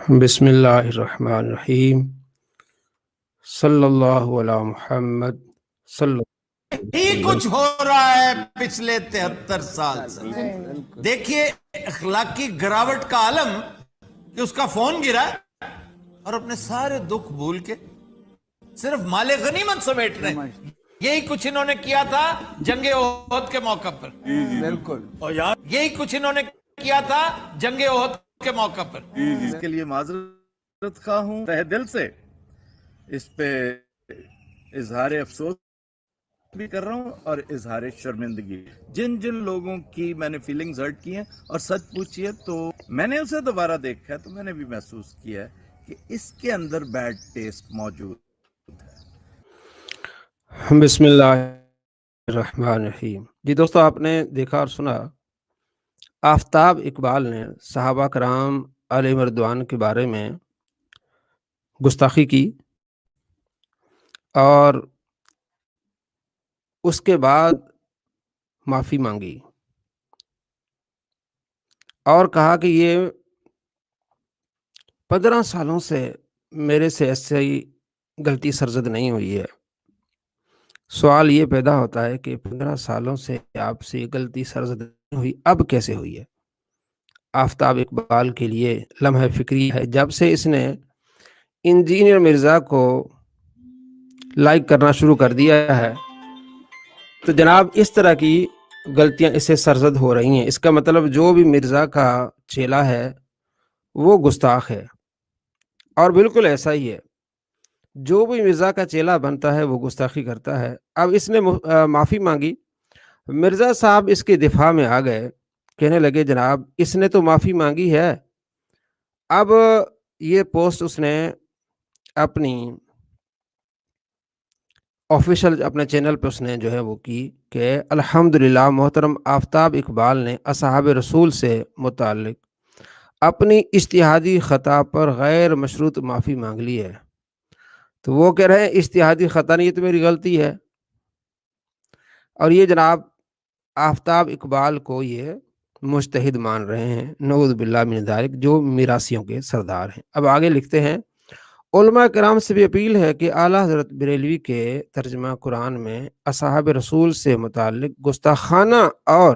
بسم اللہ الرحمن الرحیم صلی اللہ علی محمد صلی اللہ ہی علیہ کچھ ہو رہا ہے پچھلے 73 سال سے۔ دیکھیے اخلاقی گراوٹ کا عالم کہ اس کا فون گرا اور اپنے سارے دکھ بھول کے صرف مال غنیمت سمیٹ رہے ہیں۔ یہی کچھ انہوں نے کیا تھا جنگ احد کے موقع پر، بالکل، اور یہی کچھ انہوں نے کیا تھا جنگ احد کے موقع پر۔ اس کے لیے معذرت خواہ ہوں تہ دل سے، اس پہ اظہار افسوس بھی کر رہا ہوں اور اظہار شرمندگی۔ جن لوگوں کی میں نے فیلنگز ہرٹ کی ہیں اور سچ پوچھی ہے تو میں نے اسے دوبارہ دیکھا ہے تو میں نے بھی محسوس کیا ہے کہ اس کے اندر بیڈ ٹیسٹ موجود وسلم۔ بسم اللہ الرحمن الرحیم۔ جی دوستو، آپ نے دیکھا اور سنا آفتاب اقبال نے صحابہ کرام علیہ مردوان کے بارے میں گستاخی کی اور اس کے بعد معافی مانگی اور کہا کہ یہ 15 سالوں سے میرے سے ایسی غلطی سرزد نہیں ہوئی ہے۔ سوال یہ پیدا ہوتا ہے کہ 15 سالوں سے آپ سے غلطی سرزد نہیں ہوئی، اب کیسے ہوئی ہے؟ آفتاب اقبال کے لیے لمحہ فکری ہے۔ جب سے اس نے انجینئر مرزا کو لائک کرنا شروع کر دیا ہے تو جناب اس طرح کی غلطیاں اسے سرزد ہو رہی ہیں۔ اس کا مطلب جو بھی مرزا کا چیلا ہے وہ گستاخ ہے، اور بالکل ایسا ہی ہے، جو بھی مرزا کا چیلا بنتا ہے وہ گستاخی کرتا ہے۔ اب اس نے معافی مانگی، مرزا صاحب اس کے دفاع میں آ گئے، کہنے لگے جناب اس نے تو معافی مانگی ہے۔ اب یہ پوسٹ اس نے اپنی آفیشل اپنے چینل پہ اس نے جو ہے وہ کی کہ الحمدللہ محترم آفتاب اقبال نے اصحاب رسول سے متعلق اپنی اجتہادی خطا پر غیر مشروط معافی مانگ لی ہے۔ تو وہ کہہ رہے ہیں اجتہادی خطا نہیں، یہ تو میری غلطی ہے، اور یہ جناب آفتاب اقبال کو یہ مجتہد مان رہے ہیں، نعوذ باللہ من ذالک، جو میراثیوں کے سردار ہیں۔ اب آگے لکھتے ہیں، علماء کرام سے بھی اپیل ہے کہ اعلیٰ حضرت بریلوی کے ترجمہ قرآن میں اصحاب رسول سے متعلق گستاخانہ اور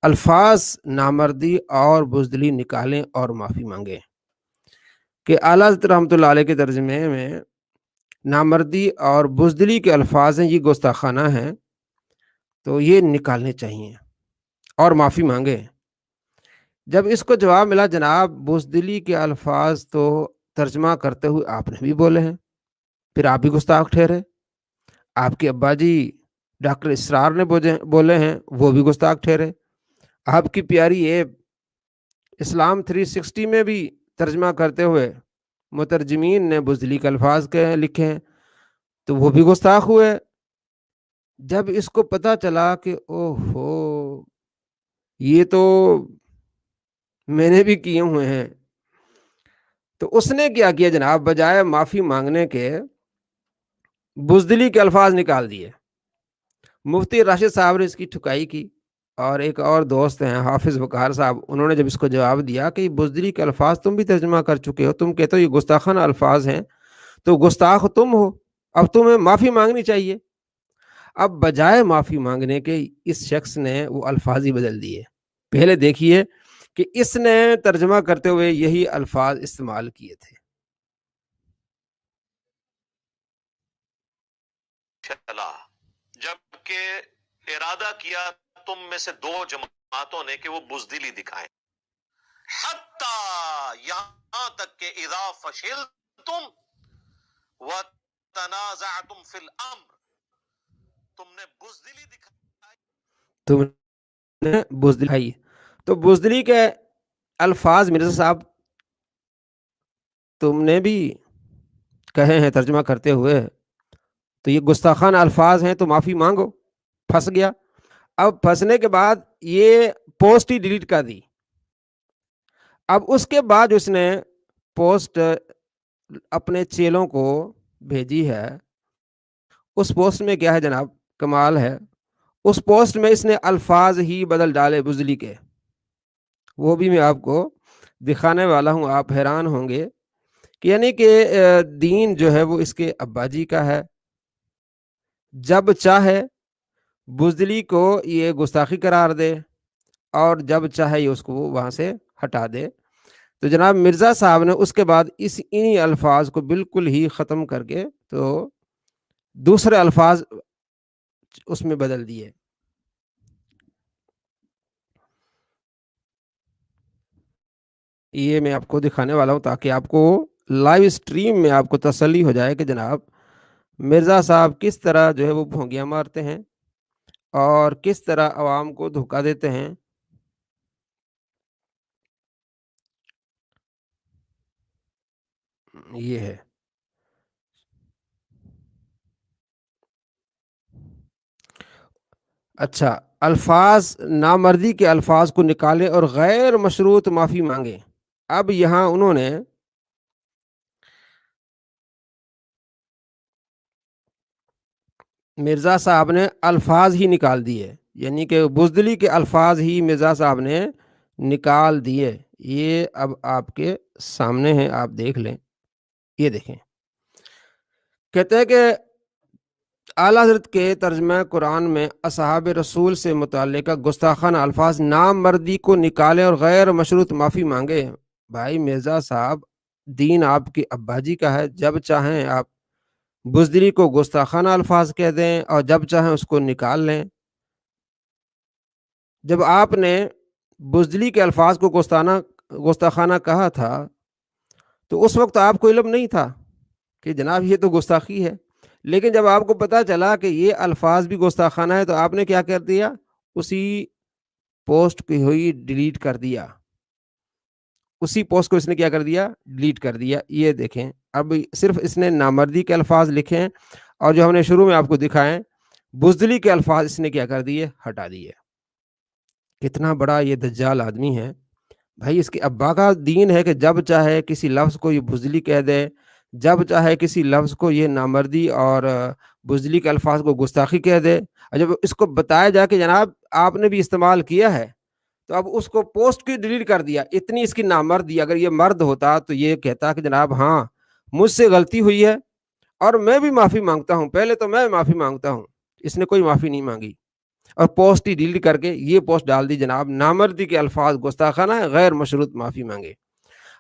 الفاظ نامردی اور بزدلی نکالیں اور معافی مانگیں۔ کہ اعلیٰ حضرت رحمۃ اللہ علیہ کے ترجمے میں نامردی اور بزدلی کے الفاظ ہیں، یہ گستاخانہ ہیں، تو یہ نکالنے چاہیے اور معافی مانگیں۔ جب اس کو جواب ملا جناب بزدلی کے الفاظ تو ترجمہ کرتے ہوئے آپ نے بھی بولے ہیں، پھر آپ بھی گستاخ ٹھہرے، آپ کے ابا جی ڈاکٹر اسرار نے بولے ہیں، وہ بھی گستاخ ٹھہرے، آپ کی پیاری ایپ اسلام 360 میں بھی ترجمہ کرتے ہوئے مترجمین نے بزدلی کے الفاظ لکھے ہیں، تو وہ بھی گستاخ ہوئے۔ جب اس کو پتہ چلا کہ اوہو یہ تو میں نے بھی کیے ہوئے ہیں، تو اس نے کیا کیا جناب، بجائے معافی مانگنے کے بزدلی کے الفاظ نکال دیے۔ مفتی راشد صاحب نے اس کی ٹھکائی کی، اور ایک اور دوست ہیں حافظ وقار صاحب، انہوں نے جب اس کو جواب دیا کہ یہ بزدلی کے الفاظ تم بھی ترجمہ کر چکے ہو، تم کہتے ہو یہ گستاخانہ الفاظ ہیں، تو گستاخ تم ہو، اب تمہیں معافی مانگنی چاہیے۔ اب بجائے معافی مانگنے کے اس شخص نے وہ الفاظ ہی بدل دیے۔ پہلے دیکھیے کہ اس نے ترجمہ کرتے ہوئے یہی الفاظ استعمال کیے تھے۔ چلا جبکہ ارادہ کیا تم میں سے 2 جماعتوں نے کہ وہ بزدلی دکھائیں، حتی یہاں تک کہ اذا فشلتم وتنازعتم فی الامر، تم نے بزدلی دکھائی، تم نے بزدلی دکھائی۔ تو بزدلی کے الفاظ مرزا صاحب تم نے بھی کہے ہیں ترجمہ کرتے ہوئے، تو یہ گستاخانہ الفاظ ہیں، تو معافی مانگو۔ پھنس گیا۔ اب پھنسنے کے بعد یہ پوسٹ ہی ڈیلیٹ کر دی۔ اب اس کے بعد اس نے پوسٹ اپنے چیلوں کو بھیجی ہے۔ اس پوسٹ میں کیا ہے جناب، کمال ہے، اس پوسٹ میں اس نے الفاظ ہی بدل ڈالے بزدلی کے، وہ بھی میں آپ کو دکھانے والا ہوں، آپ حیران ہوں گے کہ یعنی کہ دین جو ہے وہ اس کے ابا جی کا ہے، جب چاہے بزدلی کو یہ گستاخی قرار دے اور جب چاہے یہ اس کو وہاں سے ہٹا دے۔ تو جناب مرزا صاحب نے اس کے بعد انہی الفاظ کو بالکل ہی ختم کر کے تو دوسرے الفاظ اس میں بدل دیے۔ یہ میں آپ کو دکھانے والا ہوں تاکہ آپ کو لائیو اسٹریم میں آپ کو تسلی ہو جائے کہ جناب مرزا صاحب کس طرح جو ہے وہ بھونگیاں مارتے ہیں اور کس طرح عوام کو دھوکہ دیتے ہیں۔ یہ ہے اچھا، الفاظ نامردی کے الفاظ کو نکالے اور غیر مشروط معافی مانگے۔ اب یہاں انہوں نے مرزا صاحب نے الفاظ ہی نکال دیے، یعنی کہ بزدلی کے الفاظ ہی مرزا صاحب نے نکال دیے۔ یہ اب آپ کے سامنے ہیں، آپ دیکھ لیں۔ یہ دیکھیں، کہتے ہیں کہ اعلیٰ حضرت کے ترجمہ قرآن میں اصحاب رسول سے متعلقہ گستاخانہ الفاظ نامردی کو نکالے اور غیر مشروط معافی مانگے۔ بھائی مرزا صاحب، دین آپ کے ابا جی کا ہے، جب چاہیں آپ بزدلی کو گستاخانہ الفاظ کہہ دیں اور جب چاہیں اس کو نکال لیں۔ جب آپ نے بزدلی کے الفاظ کو گستاخانہ کہا تھا تو اس وقت آپ کو علم نہیں تھا کہ جناب یہ تو گستاخی ہے، لیکن جب آپ کو پتا چلا کہ یہ الفاظ بھی گستاخانہ ہے تو آپ نے کیا کر دیا؟ اسی پوسٹ کی ہوئی ڈیلیٹ کر دیا، اسی پوسٹ کو اس نے کیا کر دیا؟ ڈیلیٹ کر دیا۔ یہ دیکھیں، اب صرف اس نے نامردی کے الفاظ لکھے ہیں اور جو ہم نے شروع میں آپ کو دکھائیں بزدلی کے الفاظ اس نے کیا کر دیے؟ ہٹا دیے۔ کتنا بڑا یہ دجال آدمی ہے بھائی! اس کے ابا کا دین ہے کہ جب چاہے کسی لفظ کو یہ بزدلی کہہ دے، جب چاہے کسی لفظ کو یہ نامردی اور بزدلی کے الفاظ کو گستاخی کہہ دے، اور جب اس کو بتایا جائے کہ جناب آپ نے بھی استعمال کیا ہے تو اب اس کو پوسٹ کی ڈیلیٹ کر دیا۔ اتنی اس کی نامردی! اگر یہ مرد ہوتا تو یہ کہتا کہ جناب ہاں مجھ سے غلطی ہوئی ہے اور میں بھی معافی مانگتا ہوں، پہلے تو میں معافی مانگتا ہوں۔ اس نے کوئی معافی نہیں مانگی اور پوسٹ ہی ڈیلیٹ کر کے یہ پوسٹ ڈال دی، جناب نامردی کے الفاظ گستاخانہ ہے، غیر مشروط معافی مانگے۔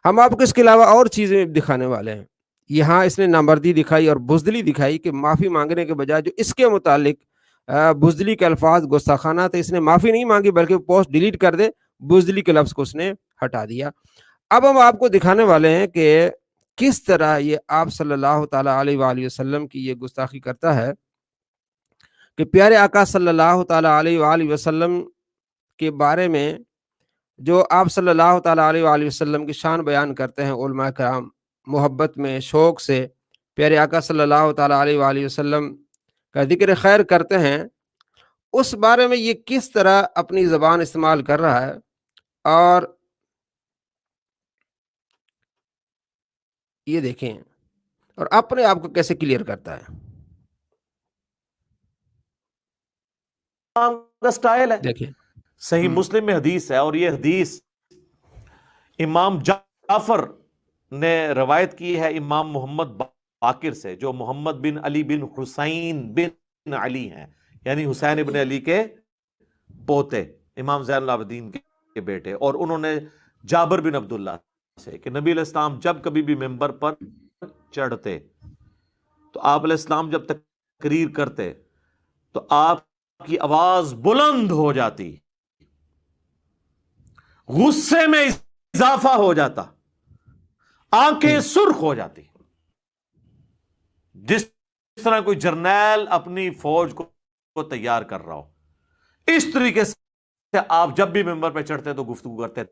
ہم آپ کو اس کے علاوہ اور چیزیں دکھانے والے ہیں۔ یہاں اس نے نامردی دکھائی اور بزدلی دکھائی کہ معافی مانگنے کے بجائے جو اس کے متعلق بزدلی کے الفاظ گستاخانہ تو اس نے معافی نہیں مانگی بلکہ پوسٹ ڈیلیٹ کر دے، بزدلی کے لفظ کو اس نے ہٹا دیا۔ اب ہم آپ کو دکھانے والے ہیں کہ کس طرح یہ آپ صلی اللہ تعالیٰ علیہ وآلہ وسلم کی یہ گستاخی کرتا ہے کہ پیارے آقا صلی اللہ تعالیٰ علیہ وآلہ وسلم کے بارے میں جو آپ صلی اللہ تعالیٰ علیہ وآلہ وسلم کی شان بیان کرتے ہیں علماء کرام، محبت میں شوق سے پیارے آقا صلی اللہ تعالیٰ علیہ وآلہ وسلم کا ذکر خیر کرتے ہیں، اس بارے میں یہ کس طرح اپنی زبان استعمال کر رہا ہے اور یہ دیکھیں اور اپنے آپ کو کیسے کلیئر کرتا ہے۔ کا سٹائل ہے۔ دیکھیں صحیح مسلم میں حدیث ہے اور یہ حدیث امام جعفر نے روایت کی ہے امام محمد باقر سے، جو محمد بن علی بن حسین بن علی ہیں، یعنی حسین ابن علی کے پوتے، امام زین العابدین کے بیٹے، اور انہوں نے جابر بن عبداللہ سے کہ نبی علیہ السلام جب کبھی بھی ممبر پر چڑھتے تو آپ علیہ السلام جب تقریر کرتے تو آپ کی آواز بلند ہو جاتی، غصے میں اضافہ ہو جاتا، آنکھیں سرخ ہو جاتی، جس طرح کوئی جرنیل اپنی فوج کو تیار کر رہا ہو۔ اس طریقے سے آپ جب بھی ممبر پہ چڑھتے تو گفتگو کرتے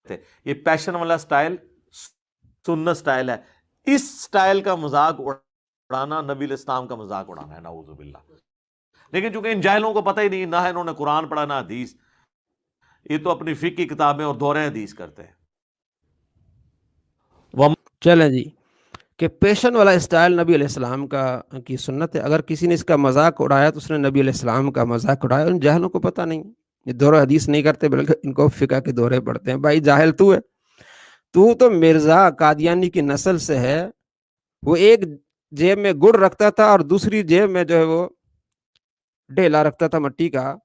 تھے۔ یہ پیشن والا سٹائل سنت سٹائل ہے۔ اس سٹائل کا مذاق اڑانا نبی علیہ السلام کا مذاق اڑانا ہے، نعوذ باللہ۔ لیکن چونکہ ان جاہلوں کو پتہ ہی نہیں، نہ انہوں نے قرآن پڑھا نہ حدیث، یہ تو اپنی فقہ کی کتابیں اور دورہ حدیث کرتے ہیں۔ چلیں جی، کہ پیشن والا اسٹائل نبی علیہ السلام کی سنت ہے۔ اگر کسی نے اس کا مذاق اڑایا تو اس نے نبی علیہ السلام کا مذاق اڑایا۔ ان جاہلوں کو پتہ نہیں، یہ دورہ حدیث نہیں کرتے بلکہ ان کو فقہ کے دورے پڑھتے ہیں۔ بھائی جاہل تو ہے، تو مرزا قادیانی کی نسل سے ہے، وہ ایک جیب میں گڑ رکھتا تھا اور دوسری جیب میں جو ہے وہ ڈھیلا رکھتا تھا مٹی کا،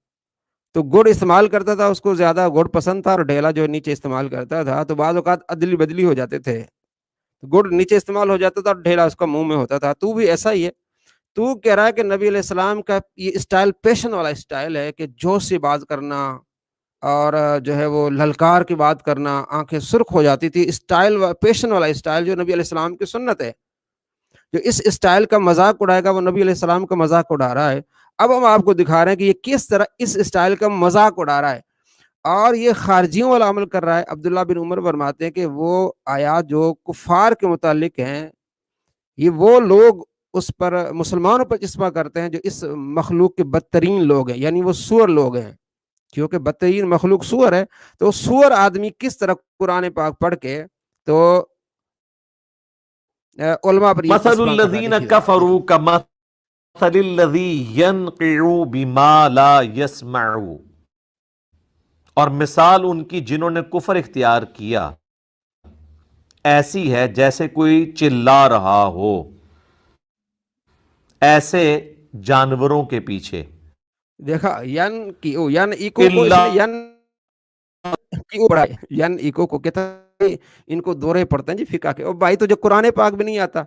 تو گڑ استعمال کرتا تھا، اس کو زیادہ گڑ پسند تھا، اور ڈھیلا جو نیچے استعمال کرتا تھا، تو بعض اوقات ادلی بدلی ہو جاتے تھے، گڑ نیچے استعمال ہو جاتا تھا اور ڈھیلا اس کا منہ میں ہوتا تھا۔ تو بھی ایسا ہی ہے، تو کہہ رہا ہے کہ نبی علیہ السلام کا یہ اسٹائل پیشن والا اسٹائل ہے کہ جوش سے بات کرنا، اور جو ہے وہ للکار کی بات کرنا، آنکھیں سرخ ہو جاتی تھی، اسٹائل پیشن والا اسٹائل جو نبی علیہ السلام کی سنت ہے۔ جو اس اسٹائل کا مذاق اڑائے گا وہ نبی علیہ السلام کا مذاق اڑا رہا ہے۔ اب ہم آپ کو دکھا رہے ہیں کہ یہ کس طرح اس اسٹائل کا مذاق اڑا رہا ہے، اور یہ خارجیوں والا عمل کر رہا ہے۔ عبداللہ بن عمر فرماتے ہیں کہ وہ آیات جو کفار کے متعلق ہیں، یہ وہ لوگ اس پر مسلمانوں پر چسپاں کرتے ہیں جو اس مخلوق کے بدترین لوگ ہیں، یعنی وہ سور لوگ ہیں، کیونکہ بدترین مخلوق سور ہے، تو سور آدمی کس طرح قرآن پاک پڑھ کے تو علماء پر یہ مثل چسپاں کر رہا ہے۔ الذین دیکھیے ذرا، کفروا کمثل الذی ینقع بما لا یسمع، اور مثال ان کی جنہوں نے کفر اختیار کیا ایسی ہے جیسے کوئی چلا رہا ہو ایسے جانوروں کے پیچھے۔ دیکھا ین کی او ین ایکو کو اس الا نے ین کی او پڑھا ہے، ین ایکو کو کہتا ہے، ان کو دورے پڑھتے ہیں جی فقہ کے۔ او بھائی تجھے قرآن پاک بھی نہیں آتا،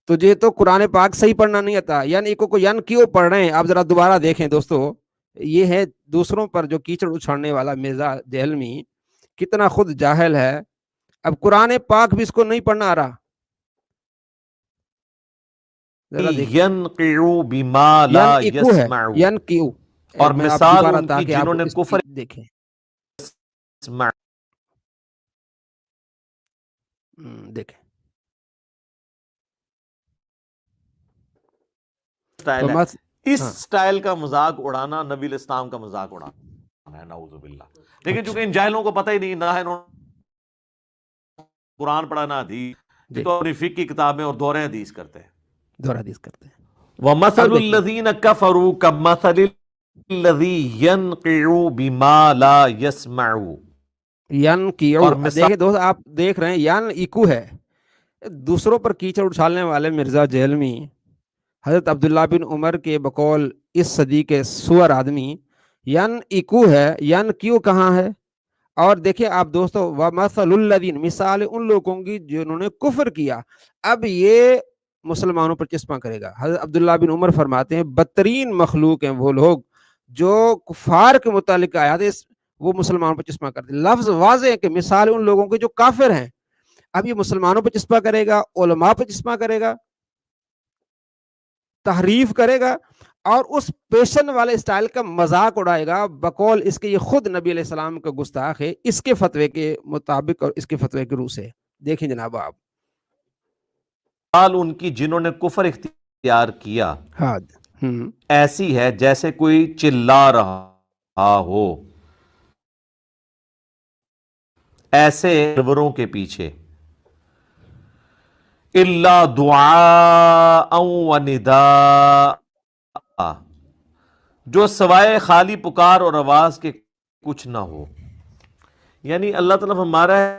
تجھے تو قرآن پاک صحیح پڑھنا نہیں آتا، ین ایکو کو ین کیوں پڑھ رہے ہیں؟ آپ ذرا دوبارہ دیکھیں دوستو، یہ ہے دوسروں پر جو کیچڑ اچھاڑنے والا مرزا دہلمی، کتنا خود جاہل ہے۔ اب قرآن پاک بھی اس کو نہیں پڑھنا آ رہا، ذرا دیکھیے، ینقع بما لا ین ایکو ہے، یسمع، ین کیو، اور میں آپ مثال دوبارہ ان کی تاکہ آپ جنہوں نے اس کفر کی دیکھیں۔ دیکھیں سٹائل ہے، مت، اس ہاں سٹائل کا مذاق اڑانا نبی الاسلام کا مذاق اڑانا ہے، نعوذ باللہ۔ لیکن اچھا چونکہ ان جاہلوں کو پتہ ہی نہیں، نہ انہوں نے قرآن پڑھا نہ حدیث، یہ جی، تو اپنی فقہ کی کتابیں اور دورے حدیث کرتے ہیں۔ دور حدیث کرتے ہیں۔ وَمَثَلُ اب دیکھیے، الَّذِينَ كَفَرُوا كَمَثَلِ الَّذِي يَنقِعُ بِمَا لَا يَسْمَعُ، ین کیو، اور مثال دیکھیں دوست، آپ دیکھ رہے ہیں ین ایکو ہے، دوسروں پر کیچڑ اچھالنے والے مرزا جہلمی حضرت عبداللہ بن عمر کے بقول اس صدی کے سور آدمی، ین ایکو ہے، ین کیو کہاں ہے؟ اور دیکھیں آپ دوستو، وَمَثَلُ الَّذِينَ، مثال ان لوگوں کی جنہوں نے کفر کیا۔ اب یہ مسلمانوں پر چسپاں کرے گا۔ حضرت عبداللہ بن عمر فرماتے ہیں بدترین مخلوق ہیں وہ لوگ جو کفار کے متعلق آیات وہ مسلمانوں پر چسپاں کرتے ہیں۔ لفظ واضح ہے کہ مثال ان لوگوں کے جو کافر ہیں۔ اب یہ مسلمانوں پر چسپاں کرے گا، علماء پر چسپاں کرے گا، تحریف کرے گا، اور اس پیشن والے اسٹائل کا مذاق اڑائے گا، بقول اس کے یہ خود نبی علیہ السلام کا گستاخ ہے، اس کے فتوے کے مطابق اور اس کے فتوے کے روح سے۔ دیکھیں جناب آپ، ان کی جنہوں نے کفر اختیار کیا ہاں، ایسی ہے جیسے کوئی چلا رہا ہو ایسے جانوروں کے پیچھے، الا دعاء و نداء، جو سوائے خالی پکار اور آواز کے کچھ نہ ہو۔ یعنی اللہ تعالیٰ ہمارا ہے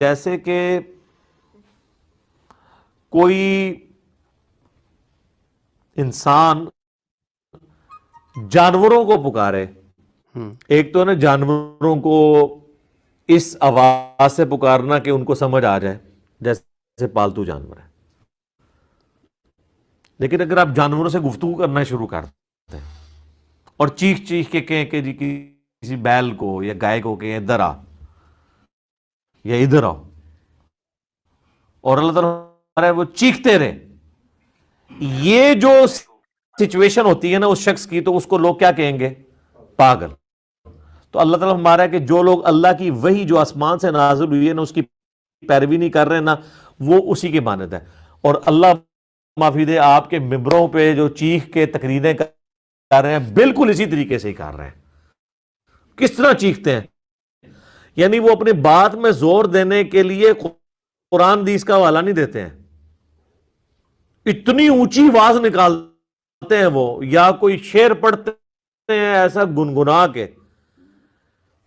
جیسے کہ کوئی انسان جانوروں کو پکارے، ایک تو ہے نا جانوروں کو اس آواز سے پکارنا کہ ان کو سمجھ آ جائے، جیسے پالتو جانور ہے، لیکن اگر آپ جانوروں سے گفتگو کرنا شروع کرتے ہیں اور چیخ چیخ کے کہیں کہ جی کسی بیل کو یا گائے کو کہیں ادھر آ یا ادھر آؤ، اور اللہ تعالیٰ وہ چیختے رہے، یہ جو سچویشن ہوتی ہے نا اس شخص کی، تو اس کو لوگ کیا کہیں گے؟ پاگل۔ تو اللہ تعالیٰ ہمارا ہے کہ جو لوگ اللہ کی وحی جو آسمان سے نازل ہوئی ہے نا اس کی پیروی نہیں کر رہے نا، وہ اسی کی مانند ہے۔ اور اللہ معافی دے، آپ کے ممبروں پہ جو چیخ کے تقریریں کر رہے ہیں بالکل اسی طریقے سے ہی کر رہے ہیں۔ کس طرح چیختے ہیں؟ یعنی وہ اپنی بات میں زور دینے کے لیے قرآن حدیث کا حوالہ نہیں دیتے ہیں، اتنی اونچی آواز نکالتے ہیں وہ، یا کوئی شعر پڑھتے ہیں ایسا گنگنا کے،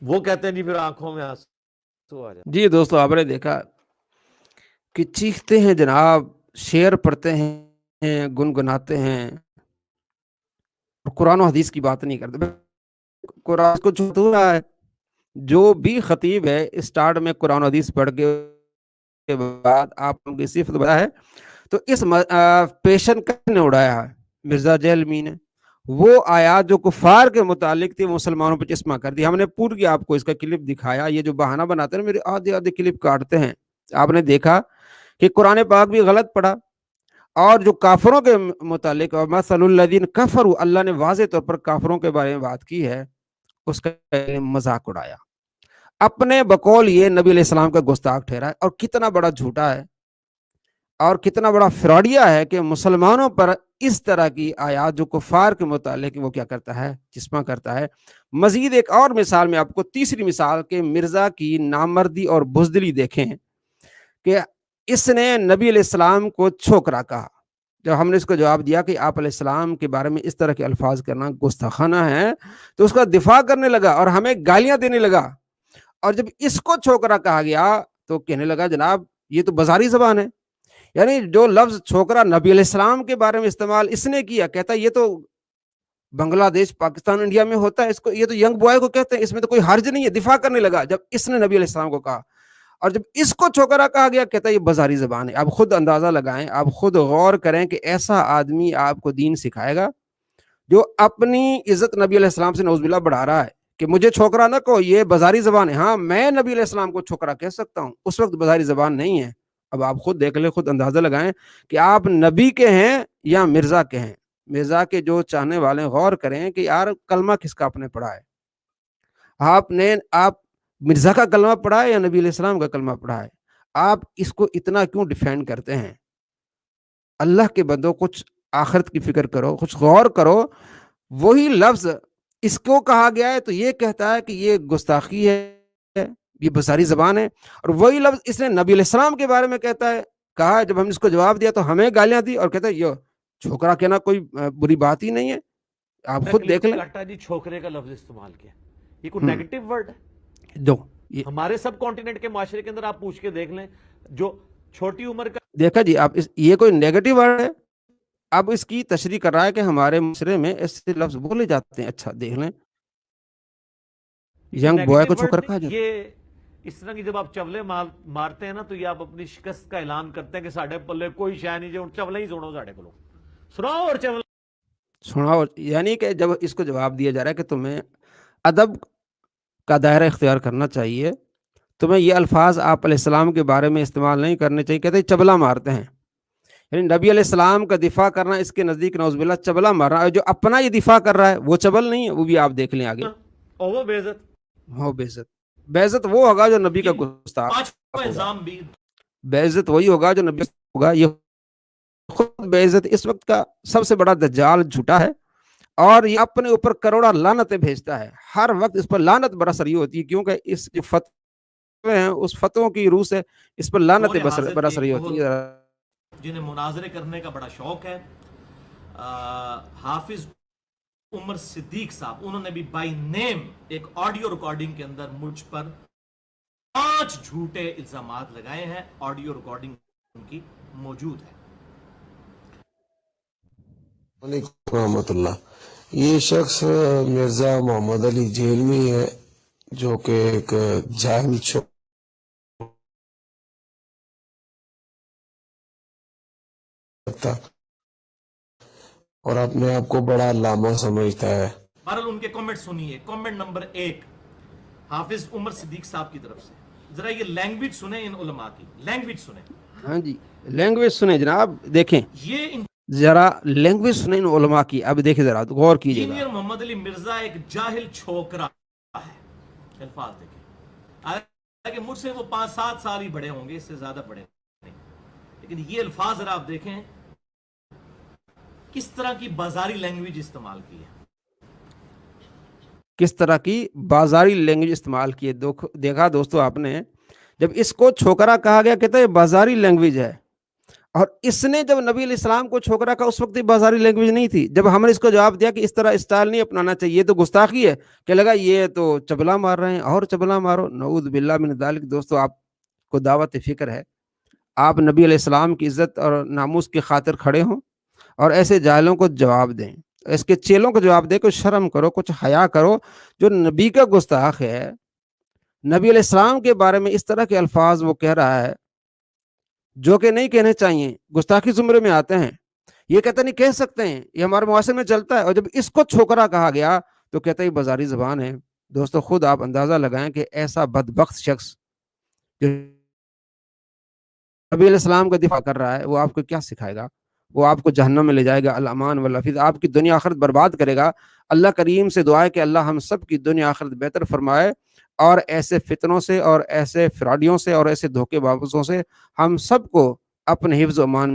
وہ کہتے ہیں جی پھر آنکھوں میں آنسو جی دوستو، آپ نے دیکھا کہ چیختے ہیں جناب، شعر پڑھتے ہیں، گنگناتے ہیں، اور قرآن و حدیث کی بات نہیں کرتے۔ قرآن کو چھوڑ رہا ہے۔ جو بھی خطیب ہے اسٹارٹ میں قرآن و حدیث پڑھ کے بعد آپ ان کی صفت بتا ہے، تو اس پیشن کس نے اڑایا ہے؟ مرزا جہلمی نے۔ وہ آیات جو کفار کے متعلق تھی مسلمانوں پہ چشمہ کر دی۔ ہم نے پوری آپ کو اس کا کلپ دکھایا۔ یہ جو بہانہ بناتے ہیں میرے آدھے کلپ کاٹتے ہیں، آپ نے دیکھا کہ قرآن پاک بھی غلط پڑھا، اور جو کافروں کے متعلق مثل الذین کفروا، اللہ نے واضح طور پر کافروں کے بارے میں بات کی ہے، اس کا مذاق اڑایا، اپنے بقول یہ نبی علیہ السلام کا گستاخ ٹھہرا ہے۔ اور کتنا بڑا جھوٹا ہے اور کتنا بڑا فراڈیا ہے کہ مسلمانوں پر اس طرح کی آیات جو کفار کے متعلق وہ کیا کرتا ہے، چشمہ کرتا ہے۔ مزید ایک اور مثال میں آپ کو، تیسری مثال کہ مرزا کی نامردی اور بزدلی دیکھیں کہ اس نے نبی علیہ السلام کو چھوکرا کہا۔ جب ہم نے اس کو جواب دیا کہ آپ علیہ السلام کے بارے میں اس طرح کے الفاظ کرنا گستاخانہ ہے، تو اس کا دفاع کرنے لگا اور ہمیں گالیاں دینے لگا۔ اور جب اس کو چھوکرا کہا گیا تو کہنے لگا جناب یہ تو بازاری زبان ہے، یعنی جو لفظ چھوکرا نبی علیہ السلام کے بارے میں استعمال اس نے کیا، کہتا ہے یہ تو بنگلہ دیش، پاکستان، انڈیا میں ہوتا ہے، اس کو یہ تو ینگ بوائے کو کہتے ہیں، اس میں تو کوئی حرج نہیں ہے۔ دفاع کرنے لگا جب اس نے نبی علیہ السلام کو کہا، اور جب اس کو چھوکرا کہا گیا کہتا ہے یہ بازاری زبان ہے۔ آپ خود اندازہ لگائیں، آپ خود غور کریں کہ ایسا آدمی آپ کو دین سکھائے گا جو اپنی عزت نبی علیہ السلام سے نعوذ باللہ بڑھا رہا ہے کہ مجھے چھوکرا نہ کہو، یہ بازاری زبان ہے۔ ہاں میں نبی علیہ السلام کو چھوکرا کہہ سکتا ہوں، اس وقت بازاری زبان نہیں ہے۔ اب آپ خود دیکھ لیں، خود اندازہ لگائیں کہ آپ نبی کے ہیں یا مرزا کے ہیں۔ مرزا کے جو چاہنے والے غور کریں کہ یار کلمہ کس کا آپ نے پڑھا ہے، آپ مرزا کا کلمہ پڑھا ہے یا نبی علیہ السلام کا کلمہ پڑھا ہے؟ آپ اس کو اتنا کیوں ڈیفینڈ کرتے ہیں؟ اللہ کے بندوں، کچھ آخرت کی فکر کرو، کچھ غور کرو۔ وہی لفظ اس کو کہا گیا ہے تو یہ کہتا ہے کہ یہ گستاخی ہے، یہ بازاری زبان ہے، اور وہی لفظ اس نے نبی علیہ السلام کے بارے میں کہتا ہے، کہا جب ہم نے اس کو جواب دیا تو ہمیں گالیاں دی اور کہتا ہے یہ چھوکرا کہنا کوئی بری بات ہی نہیں ہے۔ آپ خود دیکھ لیں۔ جی چھوکرے کا لفظ استعمال کیا، یہ کوئی نیگیٹو ورڈ ہے؟ جو ہمارے سب کانٹیننٹ کے معاشرے کے اندر آپ پوچھ کے دیکھ لیں، جو چھوٹی عمر کا دیکھا جی آپ یہ کوئی نیگیٹو ورڈ ہے؟ اب اس کی تشریح کر رہا ہے کہ ہمارے معاشرے میں ایسے لفظ بولے جاتے ہیں۔ اچھا دیکھ لیں، ینگ بوائے کو چھوکر کہا جاتا ہے۔ یہ اس طرح کی جب آپ چولے مارتے ہیں نا تو یہ آپ اپنی شکست کا اعلان کرتے ہیں کہ ساڑھے پلے کوئی شے نہیں، جو چولے ہی سنو ساڑھے کو سناؤ اور چولے سناؤ، یعنی کہ جب اس کو جواب دیا جا رہا ہے کہ تمہیں ادب کا دائرہ اختیار کرنا چاہیے، تمہیں یہ الفاظ آپ علیہ السلام کے بارے میں استعمال نہیں کرنے چاہیے، کہتے ہیں چبلا مارتے ہیں، یعنی نبی علیہ السلام کا دفاع کرنا اس کے نزدیک نعوذ باللہ چبلا مارنا، اور جو اپنا یہ دفاع کر رہا ہے وہ چبل نہیں ہے، وہ بھی آپ دیکھ لیں آگے، وہ بے عزت، ہو بے عزت۔ بے عزت وہ ہوگا جو نبی کا گستاخ ہوگا، بے عزت وہی ہوگا جو نبی ہوگا۔ یہ خود بے عزت اس وقت کا سب سے بڑا دجال جھوٹا ہے، اور یہ اپنے اوپر کروڑا لعنتیں بھیجتا ہے، ہر وقت اس پر لعنت برس رہی ہوتی ہے، کیونکہ اس جو فتوے ہیں اس فتووں کی روح سے اس پر لعنتیں برس رہی ہوتی ہیں۔ جنہیں مناظرے کرنے کا بڑا شوق ہے، حافظ عمر صدیق صاحب، انہوں نے بھی بائی نیم ایک آڈیو ریکارڈنگ کے اندر مجھ پر 5 جھوٹے الزامات لگائے ہیں، آڈیو ریکارڈنگ ان کی موجود ہے۔ وعلیکم ورحمۃ اللہ۔ یہ شخص مرزا محمد علی جہلمی ہے، جو کہ ایک جاہل تھا اور اپنے آپ کو بڑا علامہ سمجھتا ہے۔ بہرحال ان کے کامنٹ سنیے۔ کامنٹ نمبر 1 حافظ عمر صدیق صاحب کی طرف سے، ذرا یہ لینگویج سنیں، ان علماء کی لینگویج سنیں۔ ہاں جی لینگویج سنیں جناب، دیکھیں یہ ذرا لینگویج سنیں ان علماء کی، اب دیکھیں ذرا غور کیجیے گا۔ انجینئر محمد علی مرزا ایک جاہل چھوکرا ہے، الفاظ دیکھیں، حالانکہ مجھ سے وہ 5-7 سال ہی بڑے ہوں گے، اس سے زیادہ بڑے نہیں، لیکن یہ الفاظ ذرا آپ دیکھیں کس طرح کی بازاری لینگویج استعمال کی ہے، کس طرح کی بازاری لینگویج استعمال کی ہے۔ دیکھا دوستو آپ نے، جب اس کو چھوکرا کہا گیا کہتا ہے یہ بازاری لینگویج ہے، اور اس نے جب نبی علیہ السلام کو چھوکرا کہا اس وقت یہ بازاری لینگویج نہیں تھی. جب ہم نے اس کو جواب دیا کہ اس طرح اسٹائل نہیں اپنانا چاہیے، یہ تو گستاخی ہے، کہ لگا یہ تو چبلا مار رہے ہیں، اور چبلا مارو، نعوذ باللہ من ذالک. دوستو آپ کو دعوت فکر ہے، آپ نبی علیہ السلام کی عزت اور ناموس کی خاطر کھڑے ہوں اور ایسے جاہلوں کو جواب دیں، اس کے چیلوں کو جواب دیں. کچھ شرم کرو، کچھ حیا کرو. جو نبی کا گستاخ ہے، نبی علیہ السلام کے بارے میں اس طرح کے الفاظ وہ کہہ رہا ہے جو کہ نہیں کہنے چاہیے، گستاخی زمرے میں آتے ہیں. یہ کہتا نہیں کہہ سکتے ہیں، یہ ہمارے معاشرے میں چلتا ہے. اور جب اس کو چھوکرا کہا گیا تو کہتا ہے یہ بازاری زبان ہے. دوستو خود آپ اندازہ لگائیں کہ ایسا بدبخت شخص جو نبی علیہ السلام کا دفاع کر رہا ہے وہ آپ کو کیا سکھائے گا؟ وہ آپ کو جہنم میں لے جائے گا، الامان والعافیت، آپ کی دنیا آخرت برباد کرے گا. اللہ کریم سے دعا ہے کہ اللہ ہم سب کی دنیا آخرت بہتر فرمائے، اور ایسے فتنوں سے اور ایسے فراڈیوں سے اور ایسے دھوکے بازوں سے ہم سب کو اپنے حفظ و امان